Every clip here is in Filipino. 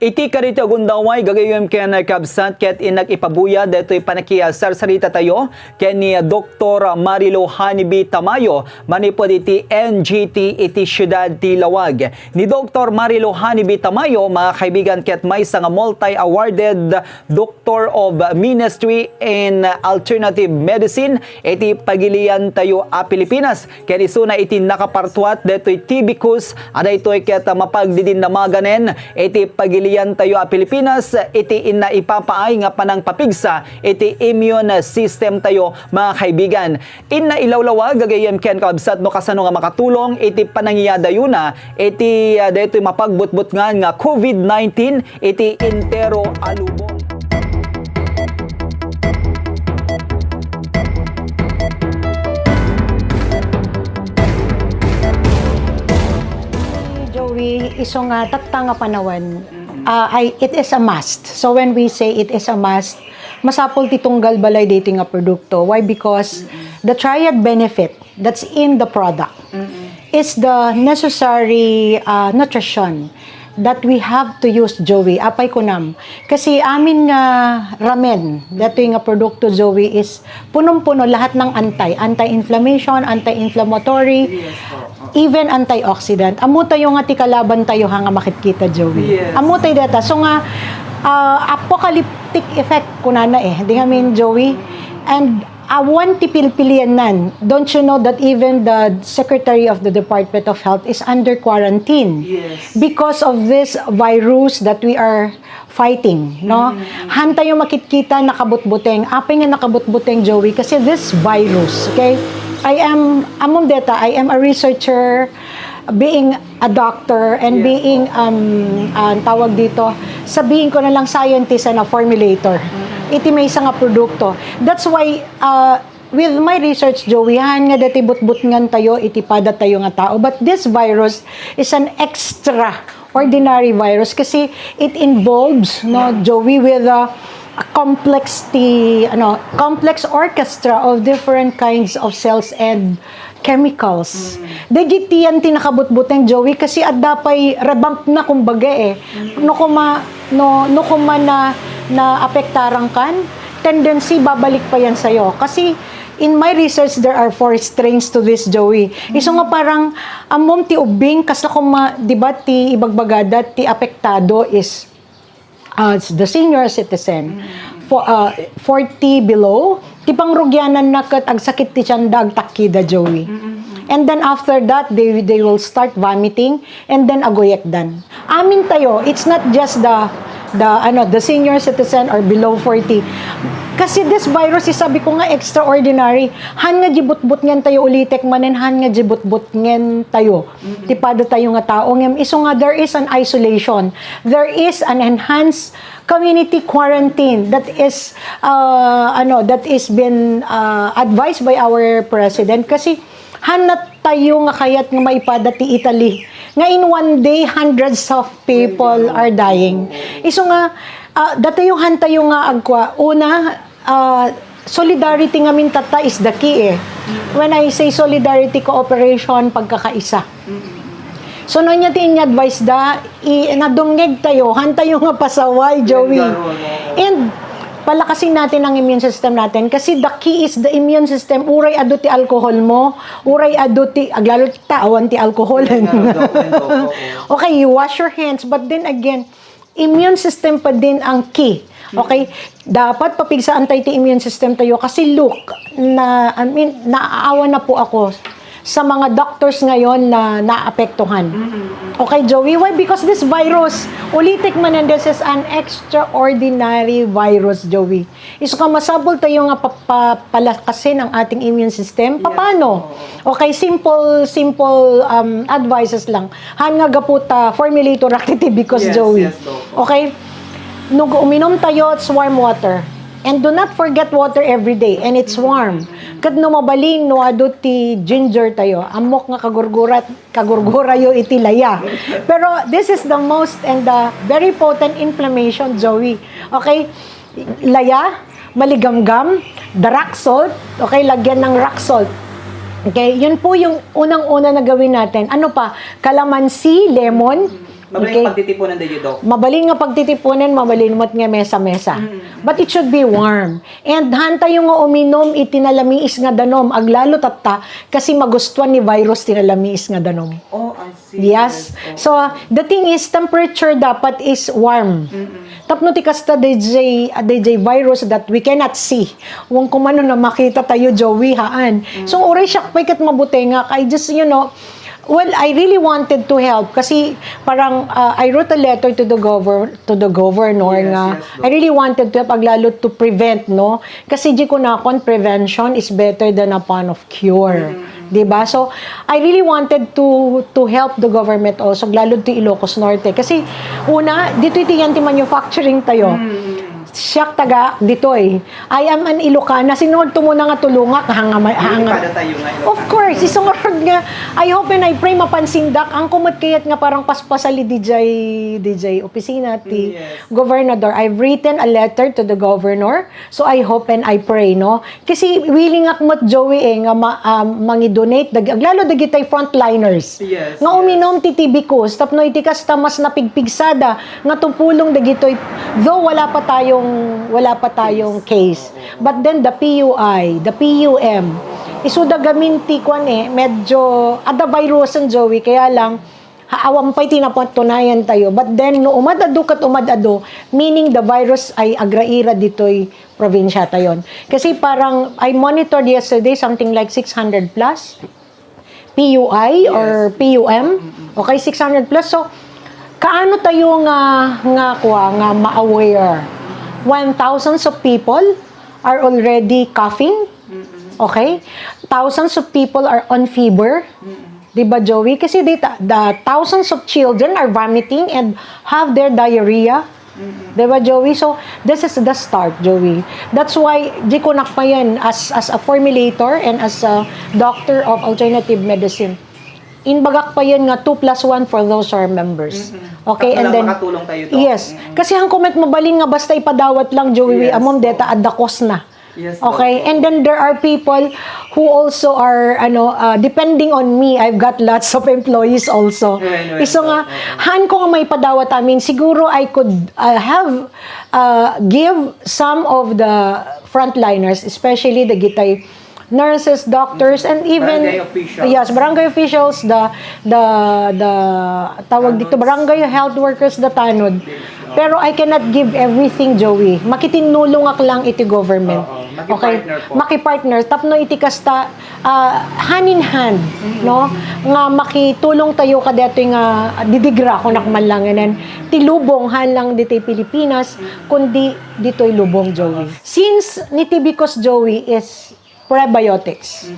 Iti karito gundaway gagayom ken kabsat ket inak ipabuya detoy panakiasar sarita tayo ken ni Dr. Marilo Hanibi Tamayo manipod iti NGT iti siyudad ti Lawag. Ni Dr. Marilo Hanibi Tamayo mga kaibigan ket may nga multi-awarded Doctor of Ministry in Alternative Medicine iti pagilian tayo a Pilipinas. Ken isuna iti nakapartuat detoy tibicus aday toy ket mapagdidinamaganen iti pagilian tayo a Pilipinas iti ina ipapaay nga panang papigsa iti immune system tayo mga kaibigan. Inna ilawlawa gagayem ken kabsat no kasano nga makatulong iti panangiyadayuna iti daytoy mapagbutbutngan nga COVID-19 iti entero alubong. Joey, iso nga tatta nga panawan, it is a must. So when we say it is a must, masapol ti tunggal balay dito nga produkto. Why? Because the triad benefit that's in the product is the necessary nutrition that we have to use, Joey. Apay kunam. Kasi amin nga ramen, dato nga produkto, Joey, is punong-puno lahat ng anti-inflammation, anti-inflammatory, even antioxidant. Amo tayo nga ti kalaban tayo nga makikita, Joey. Yes. Amo tayo data. So nga, apocalyptic effect kunana di nga mean, Joey. And one ti pilpilian nan. Don't you know that even the Secretary of the Department of Health is under quarantine? Yes. Because of this virus that we are fighting, no? Hanta yung makikita nakabutbuteng. Apay nga nakabutbuteng, Joey, kasi this virus, okay? I am a researcher, being a doctor, and being, tawag dito, sabihin ko na lang scientist and a formulator. Iti may isa nga produkto. That's why, with my research, Joey, han nga dati butbutngan tayo, itipada tayo nga tao. But this virus is an extraordinary virus kasi it involves, no, Joey, with a complex orchestra of different kinds of cells and chemicals. Dagitian ti nakabutbuteng, Joey, kasi adapay revamp na kumbaga no kuma na apektarang kan, tendency babalik pa yan sa'yo. Kasi in my research, there are 4 strains to this, Joey. Iso nga parang amom ti ubing, kas na diba ti ibagbagada, ti apektado is the senior citizen, 40 below, ti pangrugyanan na kat agsakit ti tiyanda agtakida, Joey. And then after that, they will start vomiting and then agoyekdan. Amin tayo, it's not just the senior citizen or below 40. Kasi this virus, sabi ko nga, extraordinary. Han nga jibut-but ngen tayo ulitek manen, han nga jibut-but ngen tayo. Tipado tayo nga tao. Iso nga, there is an isolation. There is an enhanced community quarantine that is been advised by our president. Kasi hanat tayo nga kayat nga maipada ti Italy. Nga in one day, hundreds of people are dying. Iso nga, dati yung hanta yung nga agwa. Una, solidarity nga mintata is the key When I say solidarity, cooperation, pagkakaisa. So, no niya advice nadungeg tayo, hanta yung nga pasaway, Joey. And, palakasin natin ang immune system natin kasi the key is the immune system. Uray ado ti alcohol mo, uray ado ti aglalo ti tawan ti alcohol. Okay, you wash your hands, but then again, immune system pa din ang key. Okay, dapat papigsaan tayo ti immune system tayo kasi look, naaawa na po ako sa mga doctors ngayon na naapektuhan. Okay, Joey, why? Because this virus, ulitik man, and this is an extraordinary virus, Joey. Iso ka masabol tayo nga palakasin ang ating immune system. Paano? Okay, simple advices lang. Han nga gaputa, formulator activity Joey. Okay? Nung uminom tayo, it's warm water. And do not forget water every day. And it's warm. Kad no mabalin, no ado ti ginger tayo. Amok nga kagurgura yo iti laya. Pero this is the most and the very potent inflammation, Joey. Okay? Laya, maligamgam, the rock salt. Okay, lagyan ng rock salt. Okay, yun po yung unang-una na gawin natin. Ano pa? Kalamansi, lemon, Mabaling pagtitipunan din yun, Dok. Mabaling nga pagtitipunan, mabalin mo't nga mesa-mesa. But it should be warm. And hanta yung nga uminom, itinalamiis nga danom, aglalo tatta, kasi magustuhan ni virus tinalamiis nga danom. Oh, I see. Yes. So, the thing is, temperature dapat is warm. Tapno ti kasta DJ virus that we cannot see. Wong kumano na makita tayo, Joey, haan. So, oray siya, paikat mabuti nga, I just, well, I really wanted to help kasi parang I wrote a letter to the governor nga. Yes, I really wanted to help aglalo to prevent, no? Kasi di ko nakon prevention is better than upon of cure. 'Di ba? So I really wanted to help the government also lalo to Ilocos Norte kasi una dito iti yan ti manufacturing tayo. Siyak taga dito I am an Ilocana. Sinod to muna nga tulunga hanga. Kada tayo nga. Of course, isang orod nga. I hope and I pray mapansindak ang kumot kayat nga parang paspasali DJ opisina ti governor. I've written a letter to the governor. So I hope and I pray, no? Kasi willing akmot Joey nga mangi-donate aglalo dagitay frontliners. Yes. Nga uminom ti tibikos tapno iti kasta mas napigpigsada nga tupulong dagitoy though wala pa tayong case. But then the PUI, the PUM, isuda gaminti kwan medyo ada virusan Joey, kaya lang haawam pa'y tinapatunayan tayo. But then, no umadado kat umadado, meaning the virus ay agraira dito'y probinsya tayon. Kasi parang, I monitored yesterday something like 600 plus PUI or PUM. Okay, 600 plus. So, kaano tayo nga ma-aware? When thousands of people are already coughing, okay? Thousands of people are on fever, di ba, Joey? Kasi the thousands of children are vomiting and have their diarrhea, di ba, Joey? So, this is the start, Joey. That's why, di ko nakpayan as a formulator and as a doctor of alternative medicine. Inbagak pa yan nga 2+1 for those who are members. Okay, and then makatulong tayo doon. yes, kasi ang comment mabaling nga basta ipadawat lang Joey, amom deta adda cost na. Yes, okay, and then there are people who also are depending on me. I've got lots of employees also. Iso nga han ko nga may padawat amin, siguro I could give some of the frontliners, especially the gitay nurses, doctors, and even barangay officials. Yes, barangay officials, the tawag dito barangay health workers, the tanod. Pero I cannot give everything, Joey. Makitinulong ak lang iti government. Okay, makipartner tapno iti kasta hand in hand, no? Nga makitulong tayo kadetoy nga didigra kun nakmanlanganan ti lubong han lang ditoy Pilipinas kundi ditoy lubong, Joey. Since nitibikos, Joey, is prebiotics,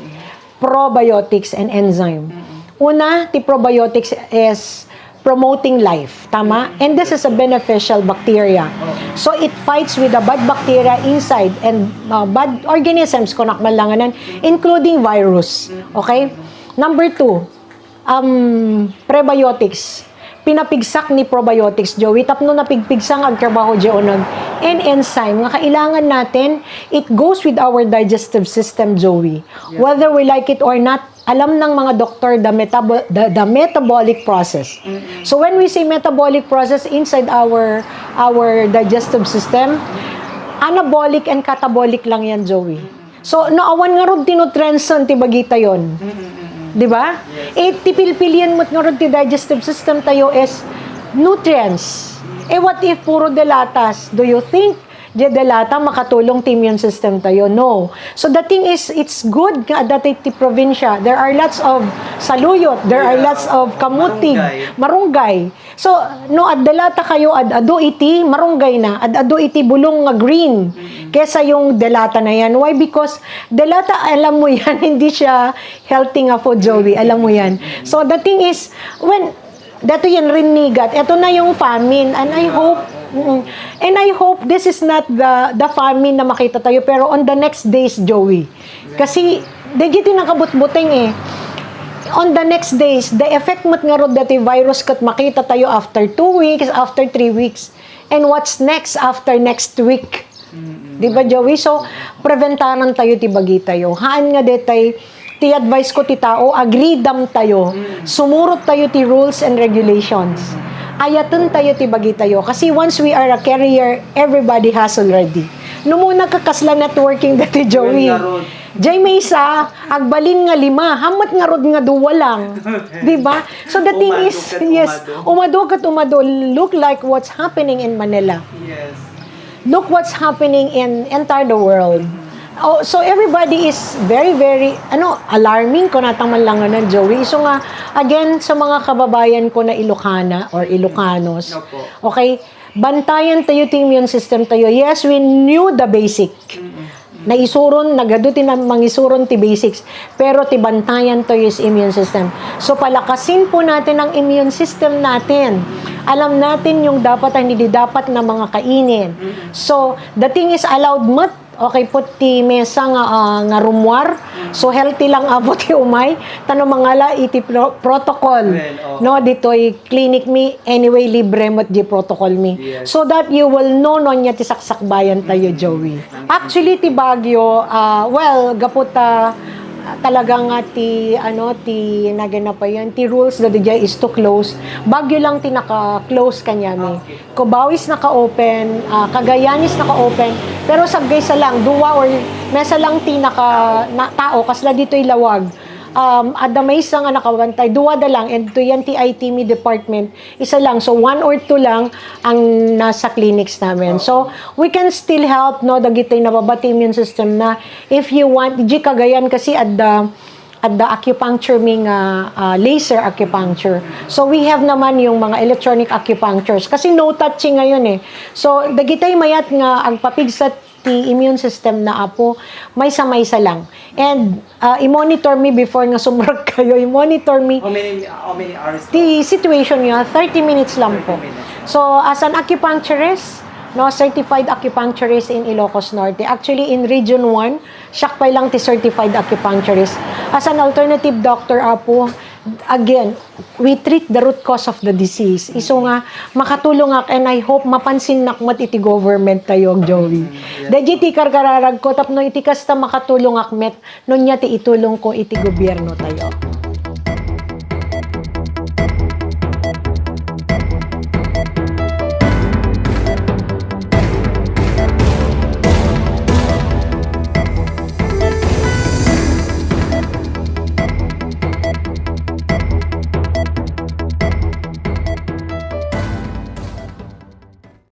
probiotics, and enzyme. Una, the probiotics is promoting life, tama? And this is a beneficial bacteria. So it fights with the bad bacteria inside and bad organisms kung nakmalanganan, including virus. Okay? Number 2, prebiotics. Pinapigsak ni probiotics, Joey. Tapno napigpigsang ang trabaho dyan and enzyme. Nga kailangan natin, it goes with our digestive system, Joey. Yeah. Whether we like it or not, alam ng mga doktor the metabolic process. So when we say metabolic process inside our digestive system, anabolic and catabolic lang yan, Joey. So naawan nga ron tinutrenson ti bagita yon. Di ba? Yes. Tipilpilian mo't nga ron ti digestive system tayo is nutrients. What if puro delatas? Do you think delata makatulong ti immune system tayo? No. So the thing is, it's good nga dati ti probinsya. There are lots of saluyot. There are lots of kamuting. Marunggay. So, no, delata kayo, ado iti marunggay na. Ado iti bulong nga green. Kesa yung delata na yan. Why? Because delata, alam mo yan, hindi siya healthy nga food, Joey. Alam mo yan. So the thing is, when dato yan rinigat, eto na yung famine, and I hope this is not the famine na makita tayo, pero on the next days, Joey. Kasi, dagiti nakabut-buteng on the next days, the effect mo't nga rod dati virus kat makita tayo after 2 weeks, after 3 weeks, and what's next after next week. Di ba, Joey? So, preventaran tayo ti bagi tayo. Haan nga detay, ti advice ko ti tao, agree dam tayo. Sumurot tayo ti rules and regulations. ayatun tayo ti bagi tayo. Kasi once we are a carrier, everybody has already. No muna kakasla networking dati Joey. Jay may isa, agbalin nga 5, hamat nga rod nga 2 lang. Di ba? So the thing is, yes, umado kat umado, look like what's happening in Manila. Yes. Look what's happening in entire the world. Oh, so everybody is very, very, alarming ko nataman lang ng Joey. So nga, again, sa mga kababayan ko na Ilocana or Ilocanos, okay, bantayan tayo yung immune system tayo. Yes, we knew the basic. Naisuron, nagadutin na mangisuron ti basics, pero ti bantayan to is immune system. So palakasin po natin ang immune system natin. Alam natin yung dapat at hindi dapat na mga kainin. So the thing is allowed mat, okay po ti mesa nga rumwar. So healthy lang abo ti umay. Tanong mangala iti protocol. No, dito'y clinic me, anyway libre mat di protocol me. So that you will know nonya ti saksakbayan tayo, Joey. Actually ti Baguio, well, gaputa talagang ti naganapayan ti rules na DJ is to close. Baguio lang ti naka-close kanyami. Cubao-is naka-open, Cagayanis naka-open, pero saggay sa lang duwa or mesa lang ti tao kasla dito'y lawag. Adamay sa nga nakawantay, duwa da lang, and to yan ti ITME department, isa lang. So, 1 or 2 lang ang nasa clinics namin. So, we can still help, no, dagitay nababati immune system na if you want, di kagayan kasi at the acupuncture ming laser acupuncture. So, we have naman yung mga electronic acupunctures. Kasi no touching ngayon eh. So, dagitay mayat nga ang papigsat ti immune system na apo, may sa lang. And i-monitor me before nga sumurag kayo. I-monitor me. How many hours? The situation nyo, 30 minutes lang po. So, as an acupuncturist, no, certified acupuncturist in Ilocos Norte. Actually, in Region 1, siyak pa lang ti certified acupuncturist. As an alternative doctor, apo, again, we treat the root cause of the disease. Iso nga, makatulong ak, and I hope mapansin nakmat iti government tayo, Joey. Dahil iti karkararag ko, tapno iti kasta makatulong akmet, nun niya ti itulong ko iti gobyerno tayo.